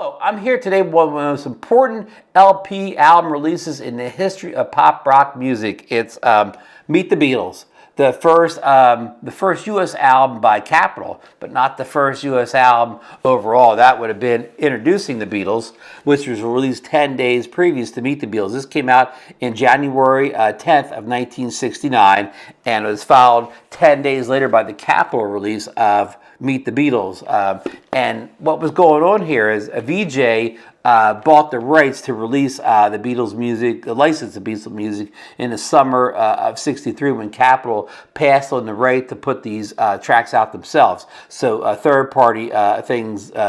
Hello, I'm here today with one of the most important LP album releases in the history of pop rock music. It's Meet the Beatles, the first U.S. album by Capitol, but not the first U.S. album overall. That would have been Introducing the Beatles, which was released 10 days previous to Meet the Beatles. This came out in January 10th of 1969, and it was followed 10 days later by the Capitol release of Meet the Beatles. And what was going on here is a VJ bought the rights to release the Beatles music, license the Beatles music in the summer of '63 when Capitol passed on the right to put these tracks out themselves. So third-party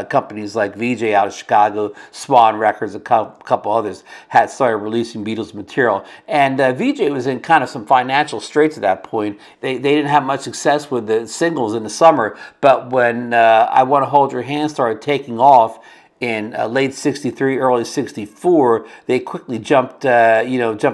companies like VJ out of Chicago, Swan Records, a couple others had started releasing Beatles material. And VJ was in kind of some financial straits at that point. They didn't have much success with the singles in the summer, but when I Want to Hold Your Hand started taking off in late '63, early '64, they quickly jumped to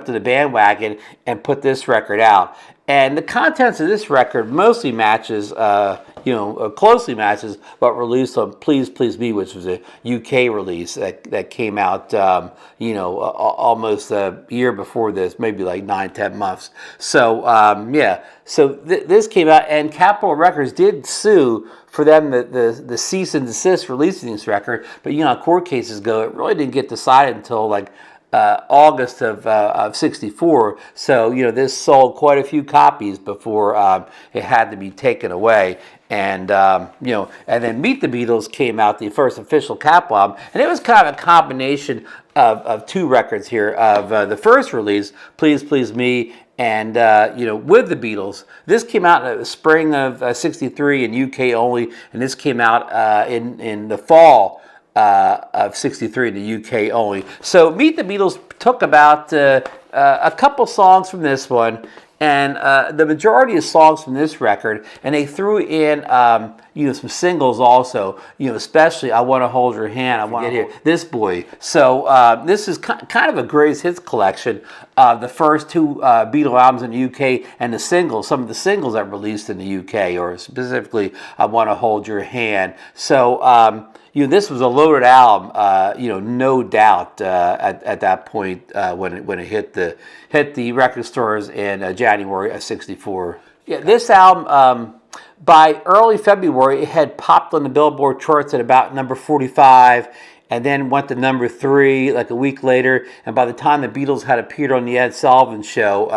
the bandwagon and put this record out. And the contents of this record mostly matches, closely matches what released on Please Please Me, which was a UK release that came out, almost a year before this, maybe like 9-10 months. So this came out, and Capitol Records did sue for them the cease and desist releasing this record, but court cases go, it really didn't get decided until like August of '64. So this sold quite a few copies before it had to be taken away. And and then Meet the Beatles came out, the first official Capitol album, and it was kind of a combination of two records here. Of the first release, Please Please Me, and with the Beatles. This came out in the spring of '63 in UK only, and this came out in the fall of '63 in the UK only. So Meet the Beatles took about a couple songs from this one, and the majority of songs from this record, and they threw in some singles also, especially I Want to Hold Your Hand, I Want to Hear This Boy. So this is kind of a greatest hits collection of the first two Beatle albums in the UK, and some of the singles that were released in the UK, or specifically I Want to Hold Your Hand. So this was a loaded album, no doubt, at that point when it hit the record stores in January of '64. Yeah, this album, by early February, it had popped on the Billboard charts at about number 45, and then went to number 3 like a week later. And by the time the Beatles had appeared on the Ed Sullivan Show,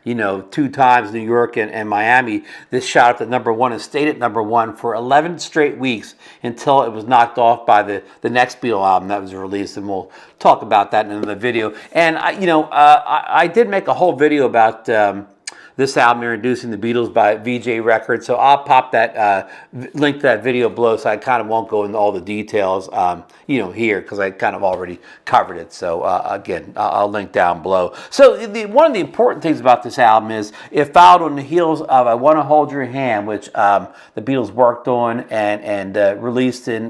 2 times, New York and Miami, this shot up to number 1 and stayed at number 1 for 11 straight weeks until it was knocked off by the next Beatle album that was released. And we'll talk about that in another video. And I did make a whole video about this album, Introducing the Beatles by VJ Records. So I'll pop that link to that video below, so I kind of won't go into all the details, here, because I kind of already covered it. So again, I'll link down below. So one of the important things about this album is it followed on the heels of I Want to Hold Your Hand, which the Beatles worked on and released in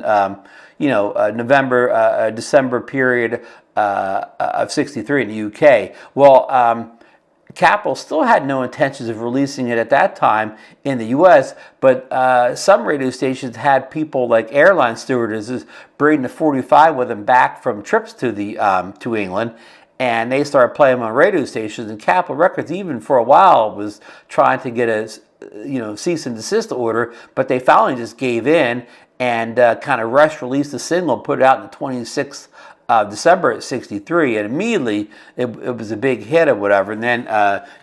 November, December period of '63 in the UK. Well, Capitol still had no intentions of releasing it at that time in the U.S., but some radio stations had people like airline stewardesses bring the 45 with them back from trips to England, and they started playing them on radio stations. And Capitol Records, even for a while, was trying to get a cease and desist order, but they finally just gave in and kind of rush released the single and put it out on the 26th December at '63, and immediately it was a big hit or whatever. And then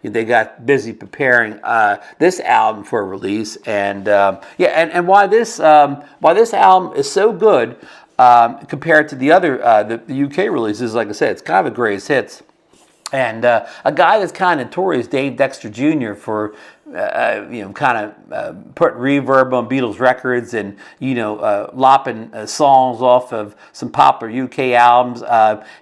they got busy preparing this album for release. And and why this album is so good compared to the other the UK releases, like I said, it's kind of a greatest hits. And a guy that's kind of notorious, Dave Dexter Jr., for kind of putting reverb on Beatles records and lopping songs off of some popular UK albums.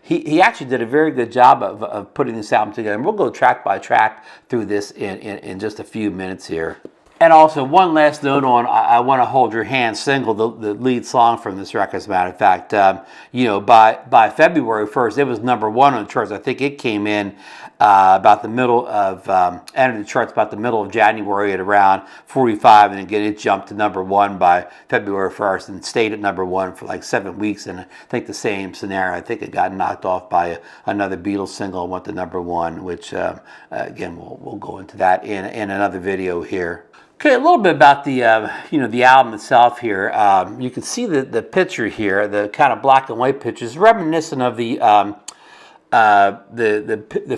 He actually did a very good job of putting this album together. And we'll go track by track through this in just a few minutes here. And also, one last note on I Want to Hold Your Hand single, the lead song from this record, as a matter of fact. By February 1st, it was #1 on the charts. I think it came in about the middle of, entered the charts about the middle of January at around 45. And again, it jumped to #1 by February 1st and stayed at #1 for like 7 weeks. And I think the same scenario. I think it got knocked off by another Beatles single and went to #1, which, again, we'll go into that in another video here. Okay, a little bit about the the album itself here. You can see the picture here, the kind of black and white picture is reminiscent of the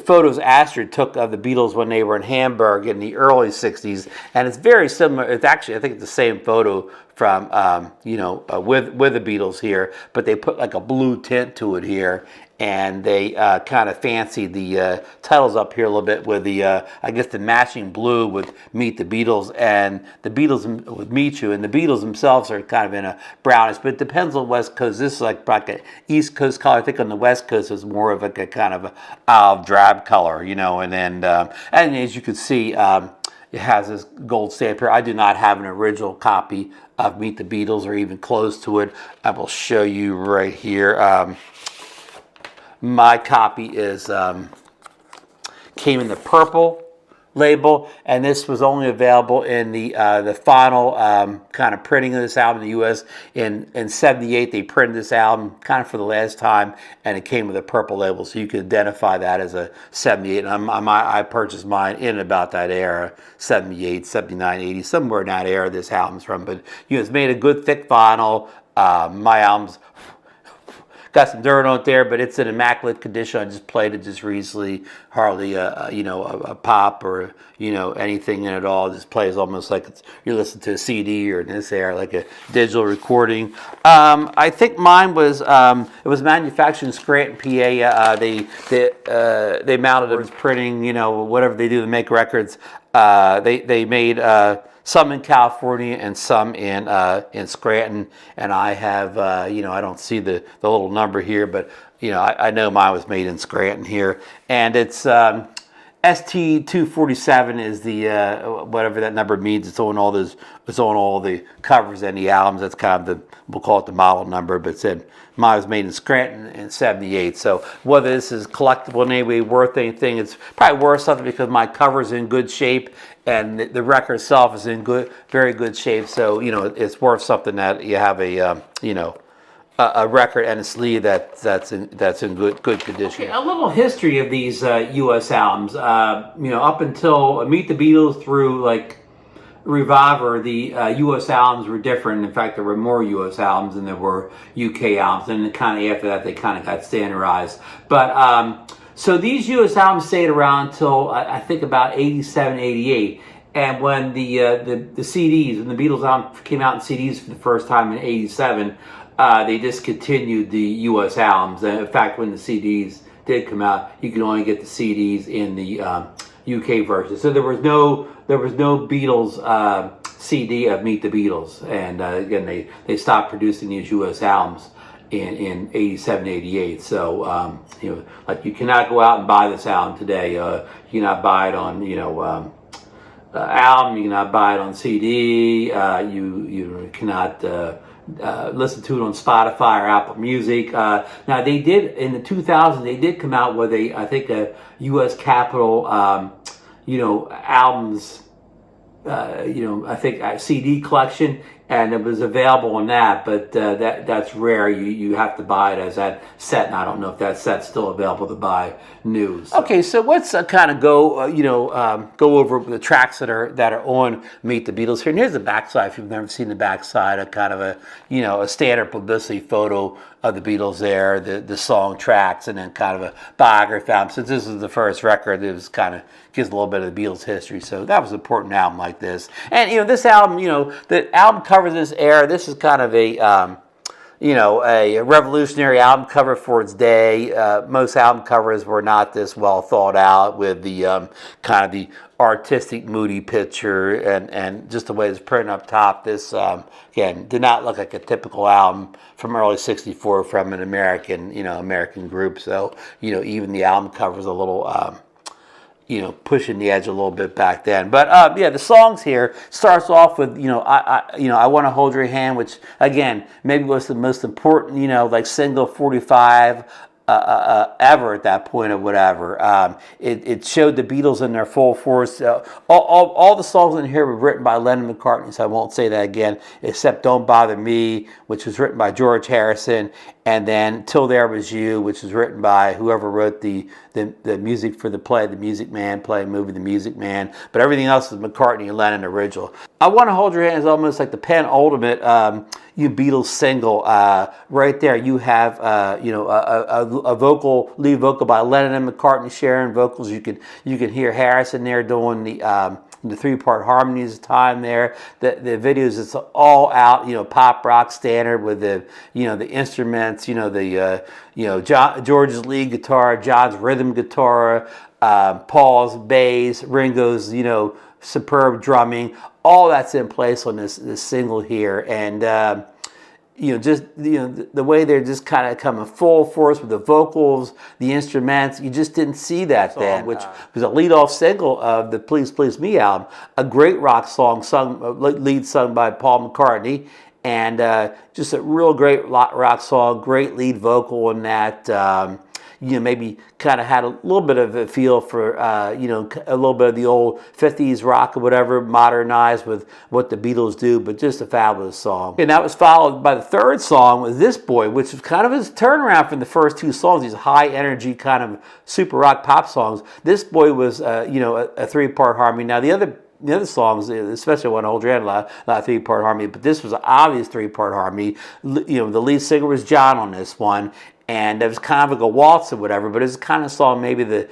photos Astrid took of the Beatles when they were in Hamburg in the early '60s, and it's very similar. It's actually, I think, it's the same photo from with the Beatles here, but they put like a blue tint to it here. And they kind of fancied the titles up here a little bit with the, I guess, the matching blue with Meet the Beatles and the Beatles with Meet You. And the Beatles themselves are kind of in a brownish, but it depends on the West Coast. This is like an East Coast color. I think on the West Coast it's more of like a kind of a olive drab color, and then and as you can see, it has this gold stamp here. I do not have an original copy of Meet the Beatles or even close to it. I will show you right here. My copy is came in the purple label, and this was only available in the final kind of printing of this album in the U.S. In '78. They printed this album kind of for the last time, and it came with a purple label, so you could identify that as a '78. And I purchased mine in about that era, '78, '79, '80, somewhere in that era this album's from. But it's made a good thick vinyl. My album's got some dirt on it there, but it's in immaculate condition. I just played it just recently. Hardly a pop or anything in it at all. It just plays almost like you're listening to a CD, or in this era like a digital recording. I think mine was it was manufactured in Scranton, PA. They mounted it as printing, whatever they do to make records. They made some in California and some in Scranton, and I have I don't see the little number here, but I know mine was made in Scranton here, and it's ST247 is the whatever that number means. It's on all those. It's on all the covers and the albums. That's kind of we'll call it the model number, but it said mine was made in Scranton in '78. So whether this is collectible in any way, worth anything, it's probably worth something because my cover's in good shape and the record itself is in very good shape. So it's worth something that you have a record and a sleeve that's in good condition. Okay, a little history of these U.S. albums. Up until Meet the Beatles through like Revolver, the U.S. albums were different. In fact, there were more U.S. albums than there were U.K. albums, and kind of after that they kind of got standardized. But so these U.S. albums stayed around until I think about '87, '88. And when the CDs, when the Beatles album came out in CDs for the first time in '87. They discontinued the U.S. albums. And in fact, when the CDs did come out, you could only get the CDs in the UK version. So there was no Beatles CD of Meet the Beatles. And again, they stopped producing these U.S. albums in '87, '88. So like you cannot go out and buy this album today. You cannot buy it on album. You cannot buy it on CD. You cannot listen to it on Spotify or Apple Music. Now they did in the 2000s. They did come out with I think a U.S. Capitol, albums. I think a CD collection, and it was available on that. But that's rare. You have to buy it as that set, and I don't know if that set's still available to buy new. So. Okay, so let's kind of go go over the tracks that are on Meet the Beatles here. And here's the backside. If you've never seen the backside, a kind of a standard publicity photo of the Beatles there, the song tracks, and then kind of a biography album. Since this is the first record, it was kind of gives a little bit of the Beatles history. So that was an important album like this. And this album, the album covers this era. This is kind of a revolutionary album cover for its day. Most album covers were not this well thought out with the kind of the artistic, moody picture and just the way it's printed up top. This again did not look like a typical album from early '64 from an American group. So even the album cover is a little pushing the edge a little bit back then. But yeah, the songs here starts off with I Want to Hold Your Hand, which again maybe was the most important like single 45 ever at that point or whatever. It showed the Beatles in their full force. All the songs in here were written by Lennon and McCartney, so I won't say that again, except Don't Bother Me, which was written by George Harrison, and then Till There Was You, which was written by whoever wrote the music for the play, The Music Man, movie The Music Man, but everything else is McCartney and Lennon original. I Want to Hold Your Hand is almost like the penultimate Beatles single. Right there you have a lead vocal by Lennon and McCartney sharing vocals. You can hear Harrison there doing the 3-part harmonies time there. The videos, it's all out, pop rock standard with the the instruments, George's lead guitar, John's rhythm guitar, Paul's bass, Ringo's superb drumming. All that's in place on this single here, and the way they're just kind of coming full force with the vocals, the instruments. You just didn't see that then, which was a lead-off single of the Please Please Me album. A great rock song, lead sung by Paul McCartney, and just a real great rock song, great lead vocal in that. Maybe kind of had a little bit of a feel for, a little bit of the old 50s rock or whatever, modernized with what the Beatles do, but just a fabulous song. And that was followed by the third song with This Boy, which was kind of his turnaround from the first two songs, these high energy kind of super rock pop songs. This Boy was, a 3-part harmony. Now, the other songs, especially One Hold Your Hand, a lot of 3-part harmony, but this was an obvious 3-part harmony. The lead singer was John on this one, and it was kind of like a waltz or whatever, but it's the kind of song maybe the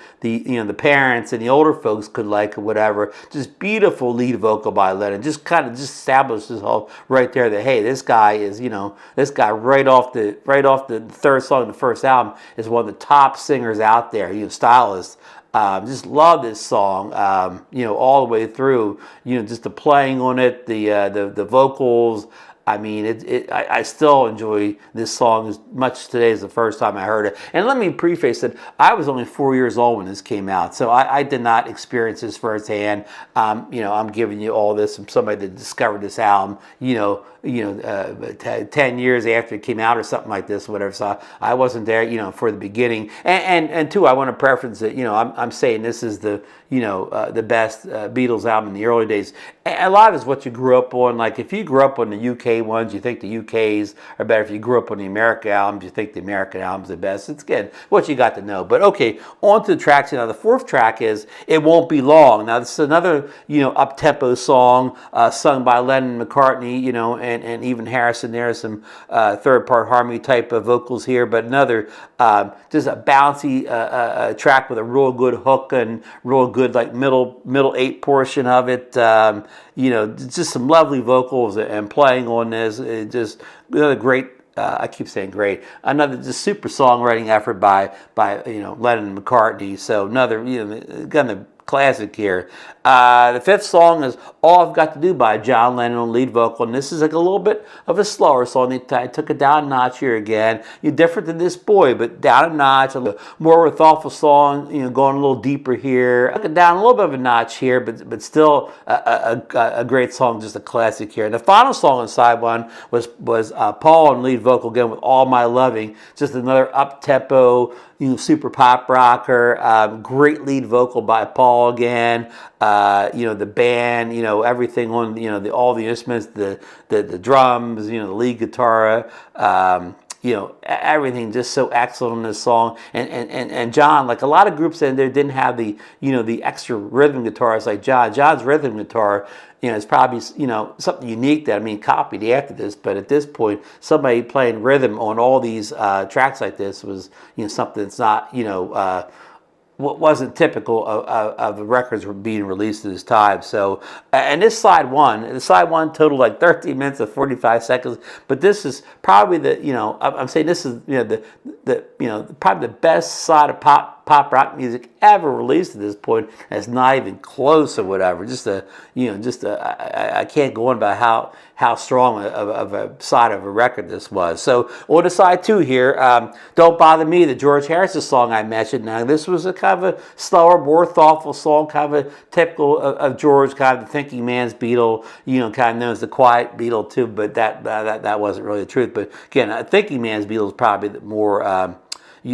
parents and the older folks could like or whatever. Just beautiful lead vocal by Lennon. Just established this whole right there that, hey, this guy is, this guy right off the third song of the first album is one of the top singers out there, stylists. Just love this song, all the way through. Just the playing on it, the vocals. I mean, I still enjoy this song as much today as the first time I heard it. And let me preface that I was only 4 years old when this came out, so I did not experience this firsthand. I'm giving you all this from somebody that discovered this album, 10 years after it came out or something like this, whatever. So I wasn't there, for the beginning. And two, I want to preference that, I'm saying this is the best Beatles album in the early days. And a lot of it's what you grew up on. Like if you grew up on the UK ones, you think the UK's are better. If you grew up on the American albums, you think the American album's the best. It's good what you got to know. But okay, on to the tracks. Now the fourth track is It Won't Be Long. Now this is another up-tempo song sung by Lennon and McCartney, and even Harrison. There's some 3rd-part harmony type of vocals here, but another just a bouncy track with a real good hook and real good like middle 8 portion of it. Just some lovely vocals and playing on this. Just another great. I keep saying great. Another just super songwriting effort by Lennon and McCartney. So another again the classic here. The 5th song is All I've Got to Do by John Lennon on lead vocal, and this is like a little bit of a slower song. I took it down a notch here again. You're different than This Boy, but down a notch. A more of a thoughtful song, going a little deeper here. I took it down a little bit of a notch here, but still a great song, just a classic here. And the final song on side one was Paul on lead vocal again with All My Loving, just another up-tempo, super pop rocker. Great lead vocal by Paul again. The band, everything on, all the instruments, the drums, the lead guitar, everything just so excellent in this song. And John, like a lot of groups in there didn't have the, the extra rhythm guitars like John. John's rhythm guitar, is probably, something unique that, copied after this. But at this point, somebody playing rhythm on all these tracks like this was, something that's not, what wasn't typical of the records were being released at this time. So, and this side one totaled like 13 minutes and 45 seconds. But this is probably I'm saying this is, the probably the best side of pop pop rock music ever released at this point. It's not even close or whatever. I can't go on about how strong of a side of a record this was. So on to side 2 here, Don't Bother Me, the George Harrison song I mentioned. Now this was a kind of a slower, more thoughtful song, kind of a typical of George, kind of the thinking man's Beatle, kind of known as the quiet Beatle too, but that wasn't really the truth. But again, a thinking man's Beatle is probably the more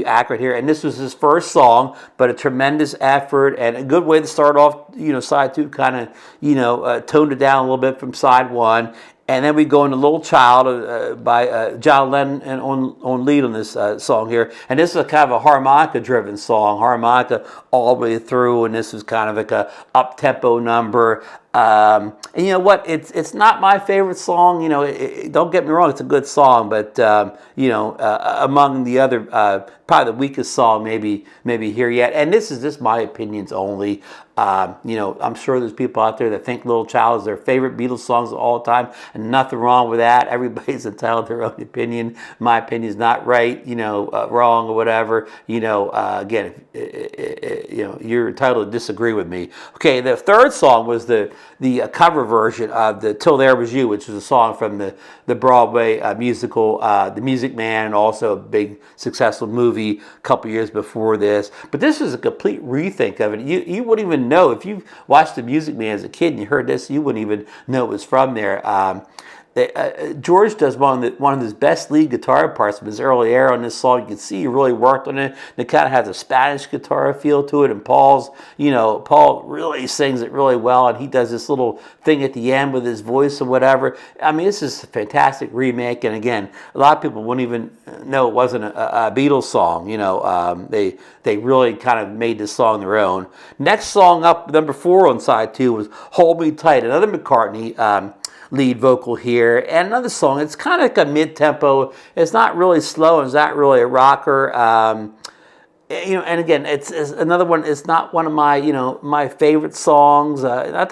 accurate here. And this was his first song, but a tremendous effort and a good way to start off, side 2, kind of, toned it down a little bit from side 1. And then we go into Little Child by John Lennon and on lead on this song here. And this is a kind of a harmonica-driven song, harmonica all the way through. And this is kind of like a up-tempo number. And you know what? It's not my favorite song. Don't get me wrong; it's a good song, but among the other, probably the weakest song, maybe here yet. And this is just my opinions only. I'm sure there's people out there that think "Little Child" is their favorite Beatles songs of all time, and nothing wrong with that. Everybody's entitled to their own opinion. My opinion is not right, wrong or whatever. Again, you're entitled to disagree with me. Okay, the third song was the cover version of the "Till There Was You," which was a song from the Broadway musical The Music Man, and also a big successful movie a couple years before this. But this is a complete rethink of it. You wouldn't even know if you watched The Music Man as a kid and you heard this, you wouldn't even know it was from there. George does one of his best lead guitar parts of his early era on this song. You can see he really worked on it. It kind of has a Spanish guitar feel to it, and Paul really sings it really well, and he does this little thing at the end with his voice or whatever. I mean, this is a fantastic remake, and again, a lot of people wouldn't even know it wasn't a Beatles song. They really kind of made this song their own. Next song up, number 4 on side 2, was "Hold Me Tight," another McCartney lead vocal here, and another song. It's kind of like a mid-tempo. It's not really slow, and it's not really a rocker. And again, it's another one. It's not one of my my favorite songs. I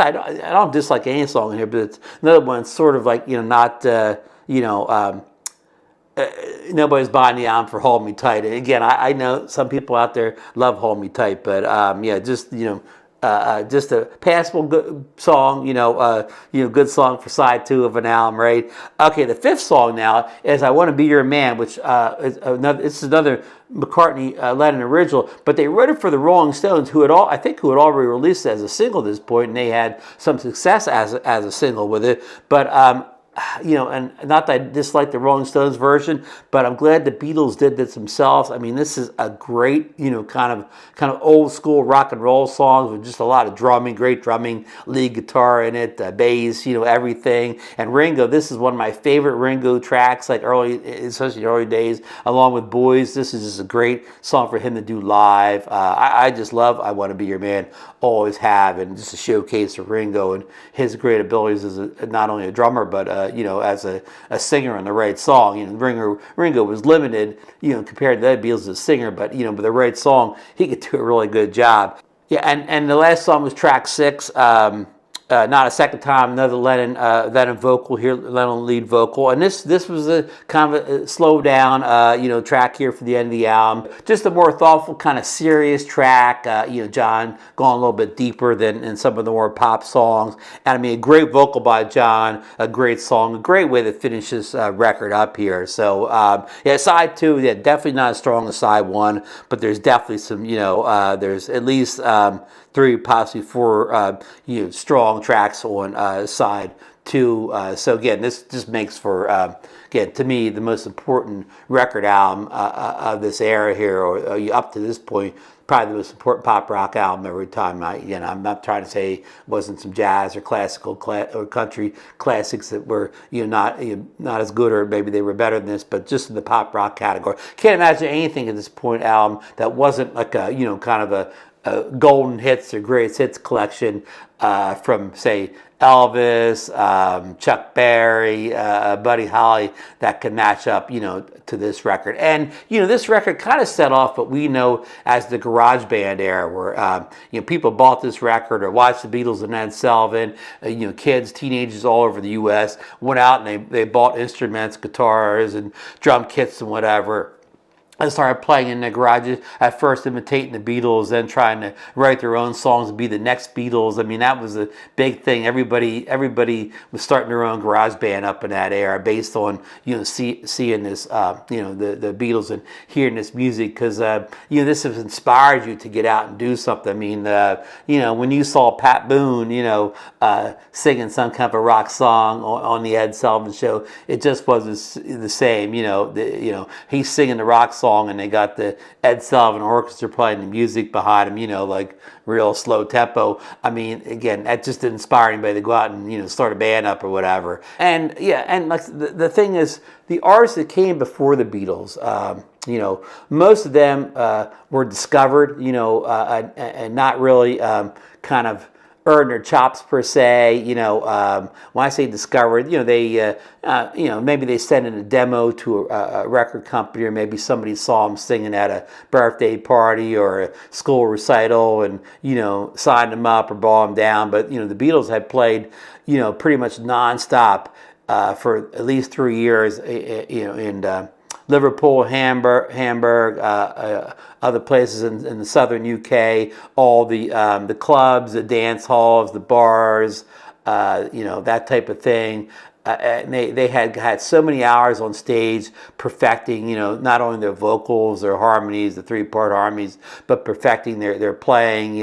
don't dislike any song in here, but it's another one. It's sort of like not nobody's buying the album for "Hold Me Tight." And again, I know some people out there love "Hold Me Tight," but just a passable good song, good song for side 2 of an album, right? Okay, the 5th song now is "I Want to Be Your Man," which it's another McCartney Lennon original, but they wrote it for the Rolling Stones, who had already released it as a single at this point, and they had some success as a single with it, but. And not that I dislike the Rolling Stones version, but I'm glad the Beatles did this themselves. I mean, this is a great, kind of old school rock and roll songs with just a lot of drumming, great drumming, lead guitar in it, bass, everything. And Ringo, this is one of my favorite Ringo tracks, like especially early days, along with Boys. This is just a great song for him to do live. I just love "I Want to Be Your Man," always have, and just a showcase of Ringo and his great abilities as not only a drummer, but as a singer on the right song. Ringo was limited, compared to the Beatles as a singer, but with the right song, he could do a really good job. Yeah, and the last song was track 6. Not a Second Time, another Lennon vocal here, Lennon lead vocal, and this was a kind of a slow down, track here for the end of the album. Just a more thoughtful, kind of serious track. John going a little bit deeper than in some of the more pop songs, and I mean a great vocal by John, a great song, a great way to finish this record up here. So side 2, definitely not as strong as side 1, but there's definitely some, there's at least 3, possibly 4, strong tracks on side 2. So again, this just makes for, again, to me, the most important record album of this era here, or up to this point, probably the most important pop rock album every time. I'm not trying to say it wasn't some jazz or classical or country classics that were not as good, or maybe they were better than this, but just in the pop rock category. Can't imagine anything at this point album that wasn't like a kind of a golden hits or greatest hits collection from, say, Elvis, Chuck Berry, Buddy Holly, that can match up, to this record. And, this record kind of set off what we know as the garage band era, where, people bought this record or watched the Beatles and Ed Sullivan, kids, teenagers all over the U.S. went out and they bought instruments, guitars, and drum kits and whatever. I started playing in the garages, at first imitating the Beatles, then trying to write their own songs and be the next Beatles. I mean, that was a big thing. Everybody was starting their own garage band up in that era, based on seeing this the Beatles and hearing this music, because this has inspired you to get out and do something. I mean, when you saw Pat Boone singing some kind of a rock song on the Ed Sullivan Show, it just wasn't the same. He's singing the rock song, and they got the Ed Sullivan Orchestra playing the music behind him, like real slow tempo. I mean, again, that just didn't inspire anybody to go out and start a band up or whatever. And like the thing is, the artists that came before the Beatles, most of them were discovered, and not really kind of earn their chops per se. When I say discovered, they maybe they sent in a demo to a record company, or maybe somebody saw them singing at a birthday party or a school recital, and signed them up or bought them down. But the Beatles had played pretty much nonstop for at least 3 years, in Liverpool, Hamburg, other places in the southern UK, all the clubs, the dance halls, the bars, that type of thing. And they had so many hours on stage perfecting, not only their vocals, their harmonies, the 3-part harmonies, but perfecting their playing,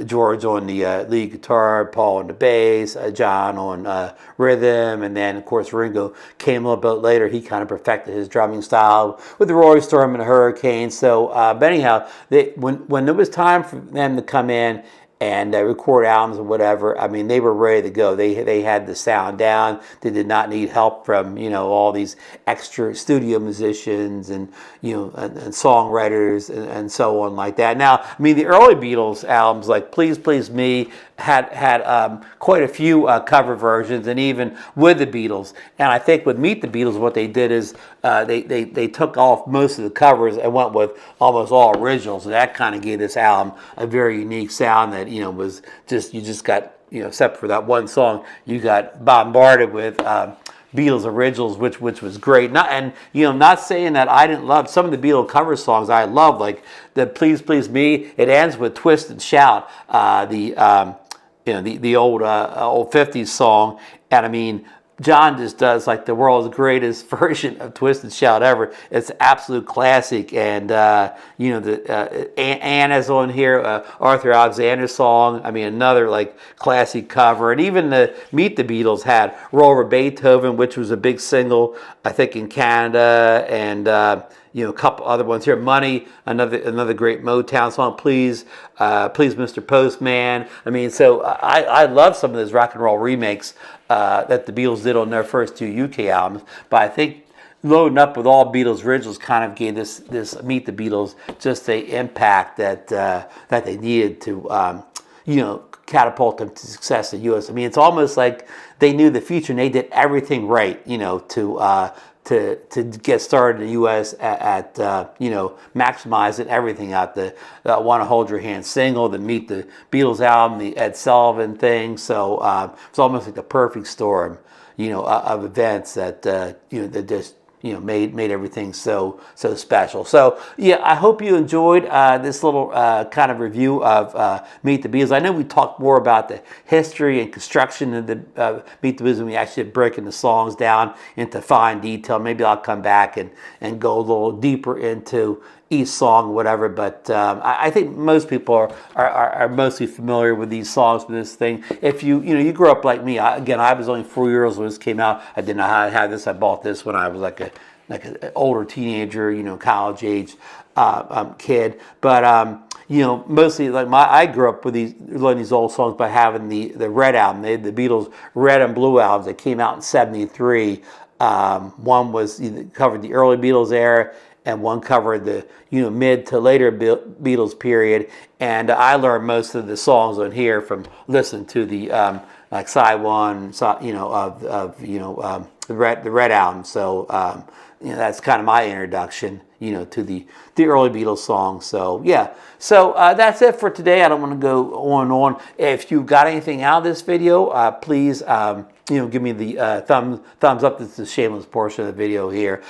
George on the lead guitar, Paul on the bass, John on rhythm, and then of course Ringo came a little bit later. He kind of perfected his drumming style with the Roy Storm and the Hurricanes. So, but anyhow, when it was time for them to come in and record albums or whatever, I mean, they were ready to go. They had the sound down. They did not need help from all these extra studio musicians and and songwriters and so on like that. Now, I mean, the early Beatles albums like Please Please Me had quite a few cover versions, and even with the Beatles. And I think with Meet the Beatles, what they did is they took off most of the covers and went with almost all originals. And that kind of gave this album a very unique sound that was just, you just got, except for that one song, you got bombarded with Beatles originals, which was great. Not saying that I didn't love some of the Beatles cover songs. I love, like the Please Please Me. It ends with Twist and Shout, the old 50s song. And I mean, John just does like the world's greatest version of Twist and Shout ever. It's an absolute classic. And Anna's on here, Arthur Alexander's song. I mean, another like classic cover. And even the Meet the Beatles had Roll Over Beethoven, which was a big single, I think, in Canada, and a couple other ones here. Money, another great Motown song. Please, Mr. Postman. I mean, so I love some of those rock and roll remakes that the Beatles did on their first 2 UK albums. But I think loading up with all Beatles originals kind of gave this Meet the Beatles just the impact that they needed to catapult them to success in the U.S. I mean, it's almost like they knew the future and they did everything right, to get started in the U.S. at maximizing everything out the "Want to Hold Your Hand" single, the Meet the Beatles album, the Ed Sullivan thing. So it's almost like the perfect storm, of events that that just made everything so special. So yeah, I hope you enjoyed this little kind of review of Meet the Beatles. I know we talked more about the history and construction of the Meet the Beatles when we actually breaking the songs down into fine detail. Maybe I'll come back and go a little deeper into each song or whatever, but I think most people are mostly familiar with these songs, with this thing. If you grew up like me, I was only 4 years old when this came out. I didn't know how to have this. I bought this when I was like an older teenager, college age kid. But mostly like I grew up with learning these old songs by having the Red album. They had the Beatles Red and Blue albums that came out in '73. One was covered the early Beatles era, and one covered the mid to later Beatles period. And I learned most of the songs on here from listening to the like side one, of the Red album. So that's kind of my introduction, to the early Beatles songs. So yeah, so that's it for today. I don't want to go on and on. If you got anything out of this video, please give me the thumbs up. This is the shameless portion of the video here.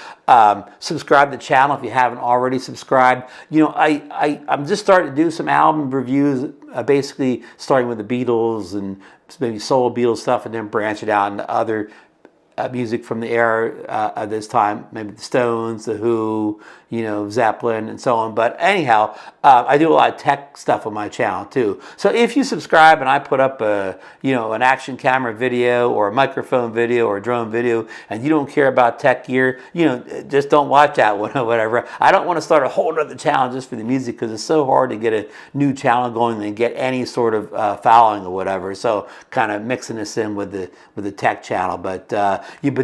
Subscribe to the channel if you haven't already subscribed. I'm just starting to do some album reviews, basically starting with the Beatles and maybe solo Beatles stuff, and then branching out into other music from the era of this time, maybe the Stones, the Who, Zeppelin, and so on. But anyhow, I do a lot of tech stuff on my channel too. So if you subscribe and I put up an action camera video or a microphone video or a drone video, and you don't care about tech gear, just don't watch that one or whatever. I don't want to start a whole other channel just for the music, because it's so hard to get a new channel going and get any sort of following or whatever. So kind of mixing this in with the tech channel, but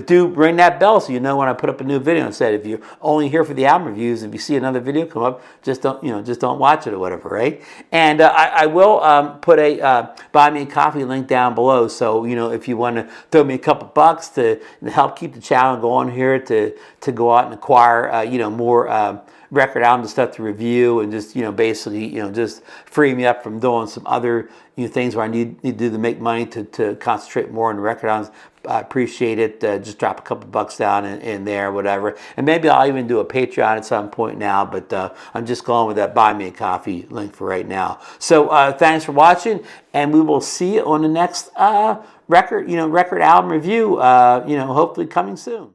do ring that bell so you know when I put up a new video. Instead, if you're only here for the album reviews, if you see another video come up, just don't watch it or whatever, right? And I will put a buy me a coffee link down below. So if you want to throw me a couple bucks to help keep the channel going here, to go out and acquire more record albums and stuff to review, and just basically just free me up from doing some other things where I need to do to make money to concentrate more on the record albums. I appreciate it. Just drop a couple bucks down in there, whatever. And maybe I'll even do a Patreon at some point now, but I'm just going with that buy me a coffee link for right now. So thanks for watching, and we will see you on the next record album review, hopefully coming soon.